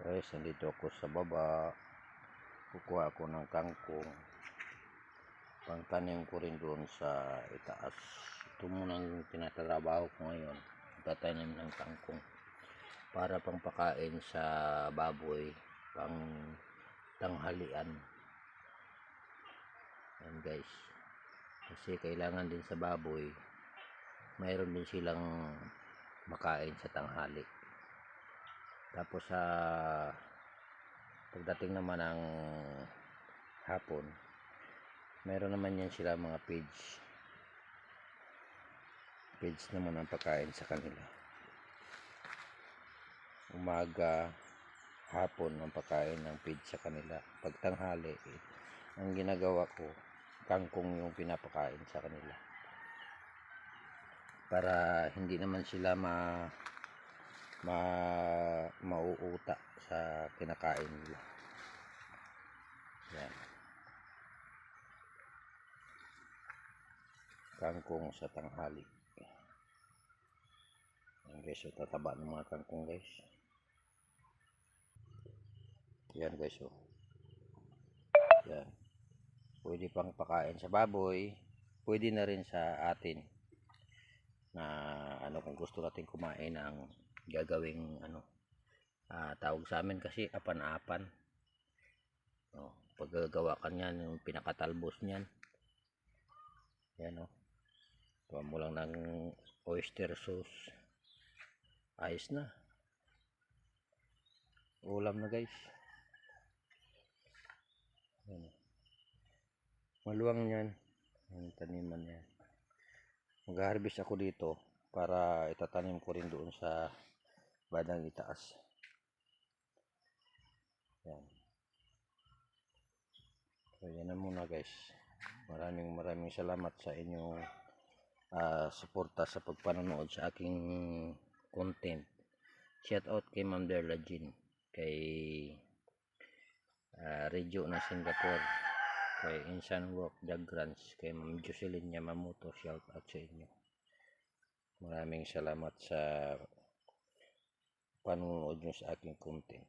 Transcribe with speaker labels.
Speaker 1: Guys, nandito ako sa baba. Kukuha ako ng kangkong. Pangtanim ko rin doon sa itaas. Ito munang tinatrabaho ko ngayon. Tatanim ng kangkong para pang pakain sa baboy, pang tanghalian. Yan guys, kasi kailangan din sa baboy mayroon din silang makain sa tanghali. Tapos sa pagdating naman ng hapon, mayroon naman yan sila mga pigs naman ang pagkain sa kanila. Umaga, hapon ang pagkain ng pigs sa kanila. Pag tanghali, ang ginagawa ko, kangkong yung pinapakain sa kanila para hindi naman sila mauuta sa kinakain nila. Yan, kangkong sa tanghali. Yan guys, so tataba ng mga kangkong guys. Yan guys, so yan, pwede pang pakain sa baboy, pwede na rin sa atin na kung gusto natin kumain ng gagawing tawag sa amin kasi apan-apan. Paggagawa ka niyan, yung pinakatalbos niyan, yan tuwa mo lang ng oyster sauce, ayos na, ulam na guys. Yan. Maluwang yan ang taniman yan. Mag-harvest ako dito para itatanim ko rin doon sa bandang itaas. Yan. So yan na muna guys. Maraming salamat sa inyong suporta sa pagpanonood sa aking content. Shout out kay Ma'am Derla Jean, kay Regio na Singapore, kay Insan Work Jagrans, kay Ma'am Jocelyn Yamamoto. Shout out sa inyo. Maraming salamat sa panonood nyo sa aking content.